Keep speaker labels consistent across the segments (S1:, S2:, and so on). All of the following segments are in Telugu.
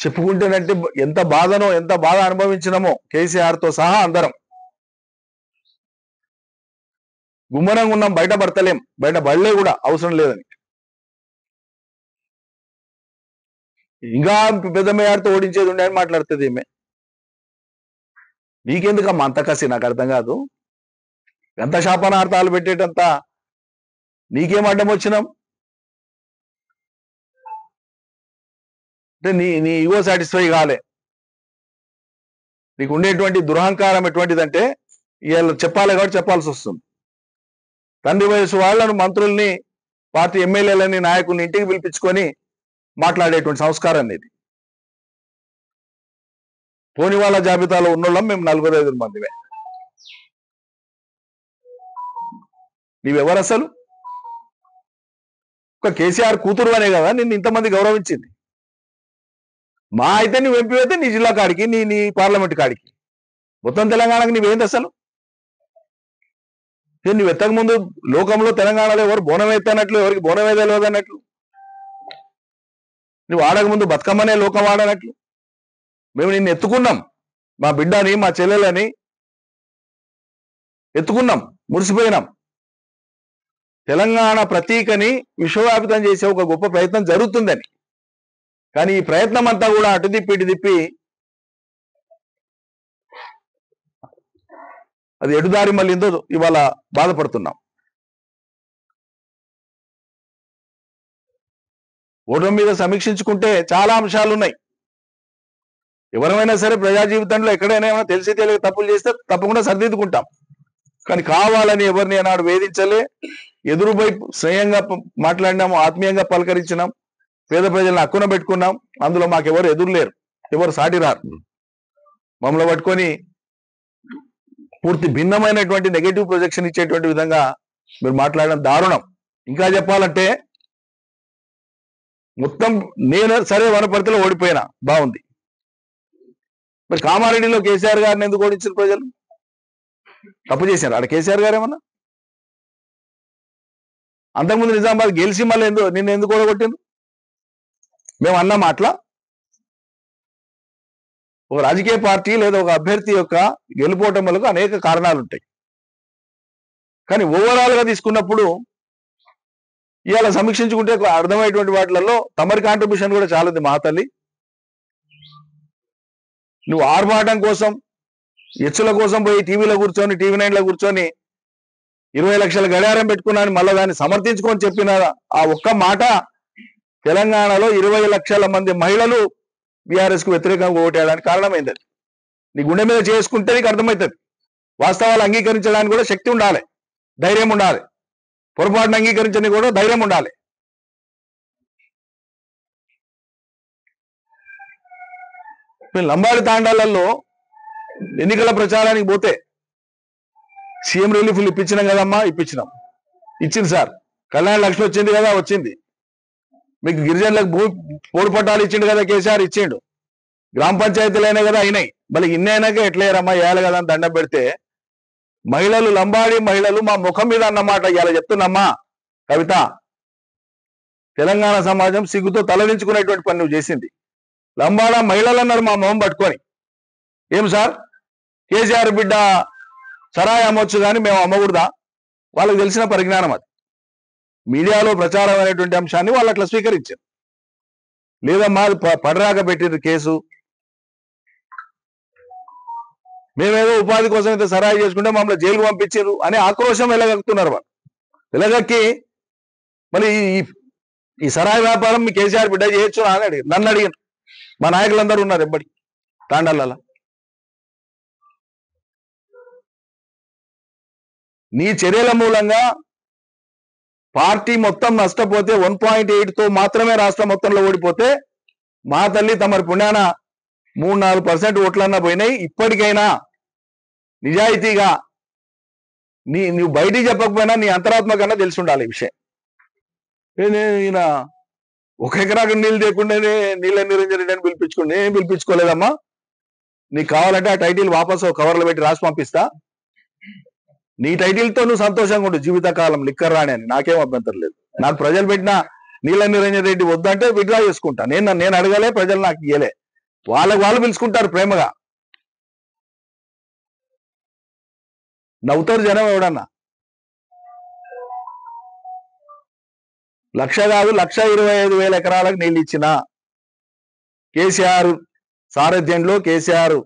S1: చెప్పుకుంటేనంటే ఎంత బాధనో, ఎంత బాధ అనుభవించినామో కేసీఆర్ తో సహా అందరం. గుమ్మరంగా ఉన్నాం, బయట పడతలేం, బయట పడలే కూడా అవసరం లేదని. ఇంకా పెద్ద మేయర్తో ఓడించేది ఉండే అని మాట్లాడుతుంది ఈమె. నీకెందుకమ్మా అంత కసి? నాకు అర్థం కాదు. ఎంత శాపనార్థాలు పెట్టేటంత నీకేం అడ్డం వచ్చినాం? అంటే నీ ఈగో సాటిస్ఫై కాలే. నీకు ఉండేటువంటి దురహంకారం ఎటువంటిదంటే వీళ్ళు చెప్పాలి కాబట్టి చెప్పాల్సి వస్తుంది. తండ్రి వయసు వాళ్ళను, మంత్రుల్ని, పార్టీ ఎమ్మెల్యేలని, నాయకుల్ని ఇంటికి పిలిపించుకొని మాట్లాడేటువంటి సంస్కారం ఇది. పోని వాళ్ళ జాబితాలో ఉన్నోళ్ళం మేము 45 మందిమే. నీవెవరు అసలు? ఒక కేసీఆర్ కూతురు అనే కదా నిన్ను ఇంతమంది గౌరవించింది. మా అయితే నువ్వు ఎంపీ అయితే నీ జిల్లా కాడికి, నీ పార్లమెంట్ కాడికి, మొత్తం తెలంగాణకి నువ్వేంది అసలు? నువ్వు ఎత్తక ముందు లోకంలో తెలంగాణలో ఎవరు బోనం ఎత్తనట్లు, ఎవరికి బోనం వేదలేదు అన్నట్లు, నువ్వు ఆడక ముందు బతుకమ్మనే లోకం ఆడనట్లు. మేము నిన్ను ఎత్తుకున్నాం, మా బిడ్డని, మా చెల్లెలని ఎత్తుకున్నాం, మురిసిపోయినాం. తెలంగాణ ప్రతీకని విశ్వవ్యాపితం చేసే ఒక గొప్ప ప్రయత్నం జరుగుతుందని. కానీ ఈ ప్రయత్నం అంతా కూడా అటు తిప్పి ఇటు తిప్పి అది ఎడుదారి మళ్ళీందో ఇవాళ బాధపడుతున్నాం. ఓటమి మీద సమీక్షించుకుంటే చాలా అంశాలు ఉన్నాయి. ఎవరైనా సరే ప్రజా జీవితంలో ఎక్కడైనా ఏమైనా తెలిసి తెలియక తప్పులు చేస్తే తప్పకుండా సరిదిద్దుకుంటాం. కానీ కావాలని ఎవరిని అన్నాడు వేధించలే. ఎదురుపై స్నేహంగా మాట్లాడినాము, ఆత్మీయంగా పలకరించినాం, పేద ప్రజలను హక్కున పెట్టుకున్నాం. అందులో మాకెవరు ఎదురులేరు, ఎవరు సాటి రారు. మమ్మల్ని పట్టుకొని పూర్తి భిన్నమైనటువంటి నెగటివ్ ప్రొజెక్షన్ ఇచ్చేటువంటి విధంగా మీరు మాట్లాడడం దారుణం. ఇంకా చెప్పాలంటే మొత్తం నేను సరే వనపర్తిలో ఓడిపోయినా బాగుంది. మరి కామారెడ్డిలో కేసీఆర్ గారిని ఎందుకు ఓడించారు ప్రజలు? తప్పు చేశారు ఆడ కేసీఆర్ గారు ఏమన్నా? అంతకుముందు నిజామాబాద్ గెలిచి మళ్ళీ నిన్ను ఎందుకు ఓడగొట్టిండ్రు? మేము అన్న మాటల ఒక రాజకీయ పార్టీ లేదా ఒక అభ్యర్థి యొక్క గెలుపోటములకు అనేక కారణాలు ఉంటాయి. కానీ ఓవరాల్ గా తీసుకున్నప్పుడు ఇవాళ సమీక్షించుకుంటే అర్థమయ్యేటువంటి వాటిలలో తమరి కాంట్రిబ్యూషన్ కూడా చాలా ఉంది. మా తల్లి, నువ్వు ఆర్భాటం కోసం, ఎచ్చుల కోసం పోయి టీవీలో కూర్చొని, టీవీ 9లో కూర్చొని 20 లక్షల గడియారం పెట్టుకున్నాను మళ్ళీ దాన్ని సమర్థించుకొని చెప్పిన ఆ ఒక్క మాట తెలంగాణలో 20 లక్షల మంది మహిళలు బీఆర్ఎస్ కు వ్యతిరేకంగా ఓటేయడానికి కారణమైంది. అది నీ గుండె మీద చేసుకుంటే నీకు అర్థమవుతుంది. వాస్తవాలు అంగీకరించడానికి కూడా శక్తి ఉండాలి, ధైర్యం ఉండాలి. పొరపాటును అంగీకరించడానికి కూడా ధైర్యం ఉండాలి. లంబాడి తాండాలలో ఎన్నికల ప్రచారానికి పోతే సీఎం రిలీఫ్లు ఇప్పించినాం కదమ్మా, ఇచ్చింది సార్. కళ్యాణ లక్ష్మి వచ్చింది కదా, వచ్చింది. మీకు గిరిజనులకు పోడు పట్టాలు ఇచ్చిండు కదా కేసీఆర్, ఇచ్చిండు. గ్రామ పంచాయతీలు అయినా కదా అయినాయి. మళ్ళీ ఇన్ని అయినాక ఎట్లయ్యారమ్మా, వేయాలి కదా అని దండం పెడితే మహిళలు, లంబాడి మహిళలు మా ముఖం మీద అన్నమాట ఇలా చెప్తున్నామ్మా కవిత. తెలంగాణ సమాజం సిగ్గుతో తలదించుకునేటువంటి పని నువ్వు చేసింది. లంబాడ మహిళలు అన్నారు మా మొహం పట్టుకొని, ఏం సార్ కేసీఆర్ బిడ్డ సరాయి అమ్మొచ్చు కానీ మేము అమ్మకూడదా? వాళ్ళకి తెలిసిన పరిజ్ఞానం అది. మీడియాలో ప్రచారం అనేటువంటి అంశాన్ని వాళ్ళు అట్లా స్వీకరించారు. లేదమ్మా పడరాక పెట్టిన కేసు, మేమేదో ఉపాధి కోసం అయితే సరాయి చేసుకుంటే మమ్మల్ని జైలుకు పంపించారు అనే ఆక్రోశం వెలగక్కుతున్నారు వాళ్ళు. వెలగక్కి మరి ఈ సరాయి వ్యాపారం మీ కేసీఆర్ బిడ్డ చేయొచ్చు అని అడిగారు. నన్ను అడిగారు, మా నాయకులందరూ ఉన్నారు ఎప్పటి తాండాలలో. నీ చర్యల మూలంగా పార్టీ మొత్తం నష్టపోతే 1.8తో మాత్రమే రాష్ట్రం మొత్తంలో ఓడిపోతే మా తల్లి తమరి పుణ్యాన 3-4% ఓట్లన్నా పోయినాయి. ఇప్పటికైనా నిజాయితీగా నువ్వు బయటికి చెప్పకపోయినా నీ అంతరాత్మ కన్నా తెలిసి ఉండాలి ఈ విషయం. ఈయన 1 ఎకరాకు నీళ్ళు లేకుండానే నీళ్ళ నిరంజన్ రెడ్డి అని పిలిపించుకోండి. ఏం పిలిపించుకోలేదమ్మా. నీకు కావాలంటే ఆ టైటిల్ వాపసు కవర్లో పెట్టి రాసి పంపిస్తా. నీ టైటిల్తో నువ్వు సంతోషంగా ఉండు జీవితకాలం, లిక్కర్ రాణి అని. నాకేం అభ్యంతరం లేదు. నాకు ప్రజలు పెట్టిన నీళ్ళ నిరంజన్ రెడ్డి వద్దంటే విత్డ్రా చేసుకుంటా. నేను అడగలే, ప్రజలు నాకు ఇయ్యలే. వాళ్ళకి వాళ్ళు పిలుచుకుంటారు ప్రేమగా. నవ్వుతారు జనం. ఎవడన్నా 1,00,000 కాదు 1,25,000 ఎకరాలకు నీళ్ళు ఇచ్చిన కేసీఆర్ సారథ్యంలో, కేసీఆర్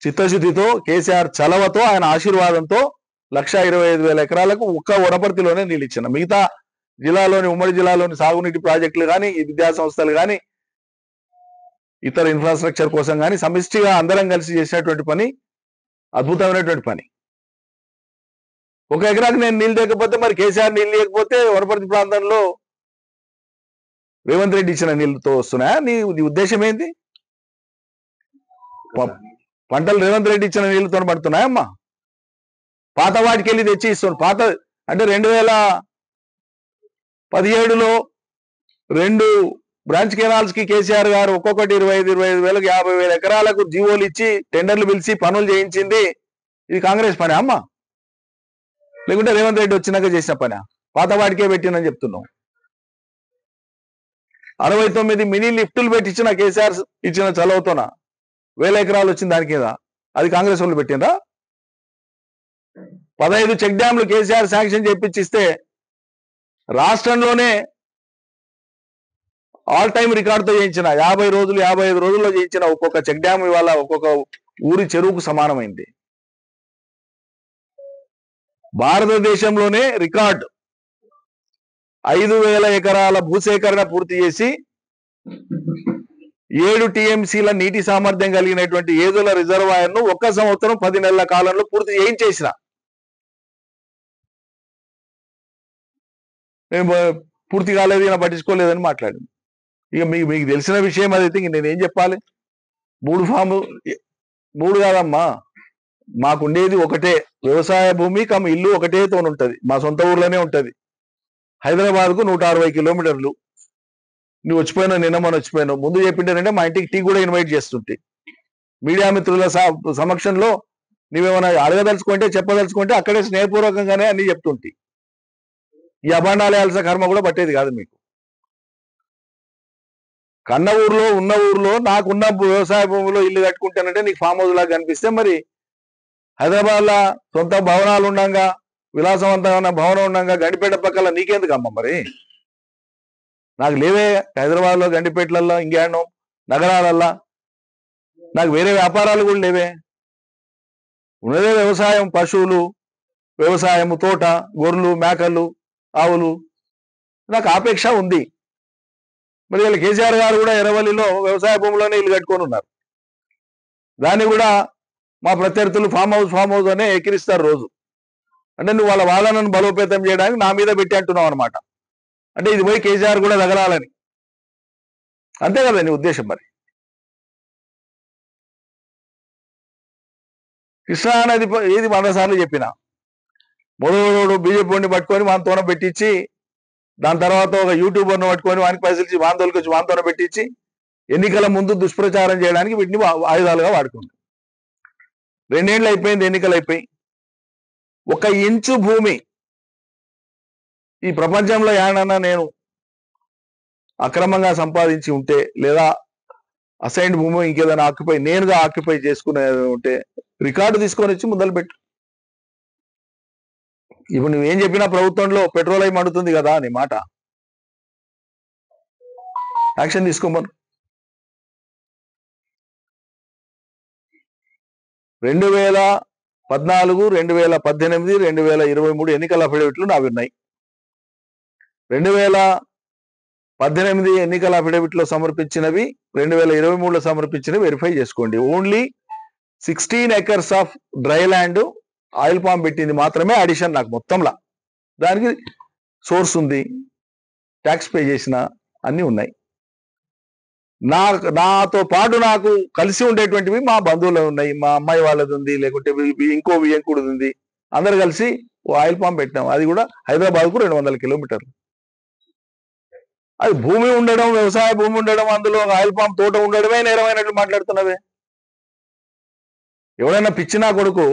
S1: చిత్తశుద్ధితో, కేసీఆర్ చలవతో, ఆయన ఆశీర్వాదంతో 1,25,000 ఎకరాలకు ఒక్క వనపర్తిలోనే నీళ్ళు ఇచ్చిన. మిగతా జిల్లాలోని, ఉమ్మడి జిల్లాలోని సాగునీటి ప్రాజెక్టులు కానీ, విద్యా సంస్థలు కానీ, ఇతర ఇన్ఫ్రాస్ట్రక్చర్ కోసం కానీ సమిష్టిగా అందరం కలిసి చేసినటువంటి పని అద్భుతమైనటువంటి పని. ఒక ఎకరాకి నేను నీళ్ళు లేకపోతే, మరి కేసీఆర్ నీళ్ళు లేకపోతే వనపర్తి ప్రాంతంలో రేవంత్ రెడ్డి ఇచ్చిన నీళ్ళతో వస్తున్నాయా? నీ ఉద్దేశం ఏంటి? పంటలు రేవంత్ రెడ్డి ఇచ్చిన నీళ్ళతో పడుతున్నాయమ్మా? పాత వాటికి వెళ్ళి తెచ్చి ఇస్తున్నాడు. పాత అంటే 2017లో 2 బ్రాంచ్ కెనాల్స్ కి కేసీఆర్ గారు ఒక్కొక్కటి 25,000 50,000 ఎకరాలకు జీవోలు ఇచ్చి టెండర్లు పిలిచి పనులు చేయించింది. ఇది కాంగ్రెస్ పని అమ్మా? లేకుంటే రేవంత్ రెడ్డి వచ్చినాక చేసిన పని? పాత వాటికే పెట్టినని చెప్తున్నాం. 69 మినీ లిఫ్టులు పెట్టించిన కేసీఆర్ ఇచ్చిన చలవతోన 1,000 ఎకరాలు వచ్చింది దాని కింద. అది కాంగ్రెస్ వాళ్ళు పెట్టినరా? 15 చెక్ డ్యాంలు కేసీఆర్ శాంక్షన్ చేయించిస్తే రాష్ట్రంలోనే ఆల్ టైమ్ రికార్డుతో చేయించిన 50 రోజులు 55 రోజుల్లో చేయించిన ఒక్కొక్క చెక్ డ్యామ్ ఇవాళ ఒక్కొక్క ఊరి చెరువుకు సమానమైంది. భారతదేశంలోనే రికార్డు 5,000 ఎకరాల భూసేకరణ పూర్తి చేసి 7 టీఎంసీల నీటి సామర్థ్యం కలిగినటువంటి ఏదుల రిజర్వాయర్ ను 1 సంవత్సరం 10 నెలల కాలంలో పూర్తి చేయించేసిన. మేము పూర్తి కాలేదు, ఈయన పట్టించుకోలేదని మాట్లాడింది. ఇక మీకు తెలిసిన విషయం అదైతే ఇంక నేనేం చెప్పాలి? 3 కాదమ్మా, మాకుండేది ఒకటే వ్యవసాయ భూమి కమ్ ఇల్లు ఒకటే తోనుంటది. మా సొంత ఊర్లోనే ఉంటది. హైదరాబాద్కు 160 కిలోమీటర్లు. నువ్వు వచ్చిపోయినావు, నిన్న మనం వచ్చిపోయినావు. ముందు చెప్పింటారంటే మా ఇంటికి టీ కూడా ఇన్వైట్ చేస్తుంటే, మీడియా మిత్రుల సమక్షంలో నువ్వేమైనా అడగదలుచుకుంటే చెప్పదలుచుకుంటే అక్కడే స్నేహపూర్వకంగానే అన్ని చెప్తుంటే, ఈ అభాండాలయాల్సిన కర్మ కూడా పట్టేది కాదు మీకు. కన్న ఊర్లో ఉన్న ఊర్లో నాకున్న వ్యవసాయ భూమిలో ఇల్లు కట్టుకుంటానంటే నీకు ఫామ్ హౌస్ లాగా కనిపిస్తే, మరి హైదరాబాద్ లా సొంత భవనాలు ఉండగా, విలాసవంతమైన భవనం ఉండగా గండిపేట పక్కల నీకెందుకు అమ్మ? మరి నాకు లేవే హైదరాబాద్ లో, గండిపేటలల్లో, ఇంకేనో నగరాలల్లా నాకు వేరే వ్యాపారాలు కూడా లేవే. ఉన్నదే వ్యవసాయం, పశువులు, వ్యవసాయము, తోట, గొర్రెలు, మేకలు, ఆవులు. నాకు ఆపేక్ష ఉంది. మరి వీళ్ళ కేసీఆర్ గారు కూడా ఎర్రవల్లిలో వ్యవసాయ భూమిలోనే ఇల్లు కట్టుకొని ఉన్నారు. దాన్ని కూడా మా ప్రత్యర్థులు ఫామ్ హౌస్ అనే ఎక్కిరిస్తారు రోజు. అంటే నువ్వు వాళ్ళ వాదనను బలోపేతం చేయడానికి నా మీద పెట్టి అంటున్నావు అనమాట. అంటే ఇది పోయి కేసీఆర్ కూడా తగలాలని, అంతే కదా నీ ఉద్దేశం? మరి కృష్ణా నది ఏది 100 సార్లు చెప్పిన, మొదలు బీజేపీ వాడిని పట్టుకొని వానితోన పెట్టించి, దాని తర్వాత ఒక యూట్యూబర్ను పట్టుకొని వానికి పైసలు ఇచ్చి వాంతోలకి వచ్చి వాంతోన పెట్టించి ఎన్నికల ముందు దుష్ప్రచారం చేయడానికి వీటిని ఆయుధాలుగా వాడుకుంది. 2 ఏళ్ళు అయిపోయింది, ఎన్నికలు అయిపోయి. 1 ఇంచు భూమి ఈ ప్రపంచంలో ఏడన్నా నేను అక్రమంగా సంపాదించి ఉంటే, లేదా అసైన్డ్ భూమి ఇంకేదైనా నేనుగా ఆక్యుపై చేసుకునే ఉంటే రికార్డు తీసుకొని వచ్చి మొదలుపెట్టు. ఇప్పుడు నువ్వేం చెప్పినా ప్రభుత్వంలో పెట్రోల్ అయి మండుతుంది కదా నీ మాట. యాక్షన్ తీసుకోమను. 2014, 2018, 2023 ఎన్నికల అఫిడవిట్లు నావి ఉన్నాయి. 2018 ఎన్నికల అఫిడవిట్లో సమర్పించినవి, 2023లో సమర్పించినవి వెరిఫై చేసుకోండి. Only 16 acres of dry land oil palm పెట్టింది మాత్రమే అడిషన్ నాకు మొత్తంలా. దానికి సోర్స్ ఉంది, ట్యాక్స్ పే చేసిన అన్ని ఉన్నాయి. నాతో పాటు నాకు కలిసి ఉండేటువంటివి మా బంధువులు ఉన్నాయి, మా అమ్మాయి వాళ్ళది ఉంది, లేకుంటే ఇంకో వియంకుడిది ఉంది. అందరు కలిసి ఆయిల్ పామ్ పెట్టినాం. అది కూడా హైదరాబాద్కు 200 కిలోమీటర్లు. అది భూమి ఉండడం, వ్యవసాయ భూమి ఉండడం, అందులో ఆయిల్ పామ్ తోట ఉండడమే నేరమైనట్లు మాట్లాడుతున్నవే. ఎవరైనా పిచ్చినా కొడుకు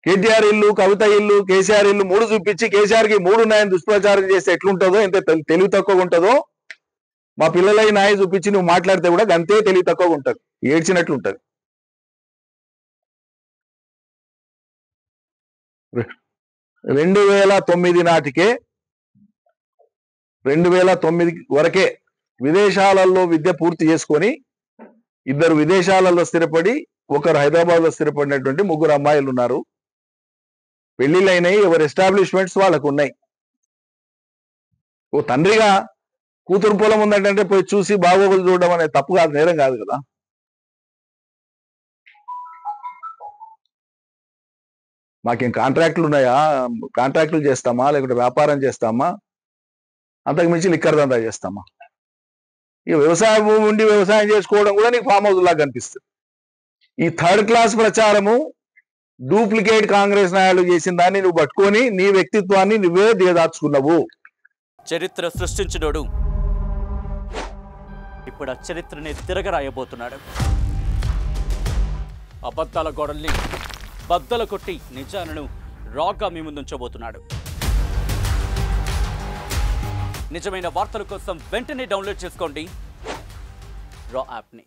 S1: కేటీఆర్ ఇల్లు, కవిత ఇల్లు, కేసీఆర్ ఇల్లు 3 చూపించి కేసీఆర్కి 3 ఉన్నాయని దుష్ప్రచారం చేస్తే ఎట్లుంటుందో, ఎంత తెలివి తక్కువగా ఉంటుందో మా పిల్లలై నాయి చూపించి నువ్వు మాట్లాడితే కూడా గంతే తెలివి తక్కువగా ఉంటుంది, ఏడ్చినట్లు ఉంటుంది. 2009 నాటికే 2009 వరకే విదేశాలలో విద్య పూర్తి చేసుకొని 2 విదేశాలలో స్థిరపడి ఒకరు హైదరాబాద్ లో స్థిరపడినటువంటి 3 అమ్మాయిలు ఉన్నారు. పెళ్లిళ్ళైనాయి, ఎవరి ఎస్టాబ్లిష్మెంట్స్ వాళ్ళకు ఉన్నాయి. ఓ తండ్రిగా కూతురు పొలం ఉందంటే పోయి చూసి బాగోగులు చూడడం అనేది తప్పు కాదు, నేరం కాదు కదా. మాకేం కాంట్రాక్టులు ఉన్నాయా, కాంట్రాక్టులు చేస్తామా లేకుంటే వ్యాపారం చేస్తామా, అంతకు మించి లిక్కర్ దందా చేస్తామా? ఇక వ్యవసాయ భూమి ఉండి వ్యవసాయం చేసుకోవడం కూడా నీకు ఫామ్ హౌస్ లాగా కనిపిస్తుంది. ఈ 3rd క్లాస్ ప్రచారము డూప్లికేట్ కాంగ్రెస్ నాయకులు చేసిన దాన్ని నువ్వు పట్టుకొని నీ వ్యక్తిత్వాన్ని నువ్వే దిగదార్చుకున్నావు.
S2: చరిత్ర సృష్టించినోడు ఇప్పుడు ఆ చరిత్రని తిరగరాయబోతున్నాడు. అబద్ధాల గోడల్ని బద్దలు కొట్టి నిజాలను రాగా మీ ముందుంచబోతున్నాడు. నిజమైన వార్తల కోసం వెంటనే డౌన్లోడ్ చేసుకోండి రా యాప్ని.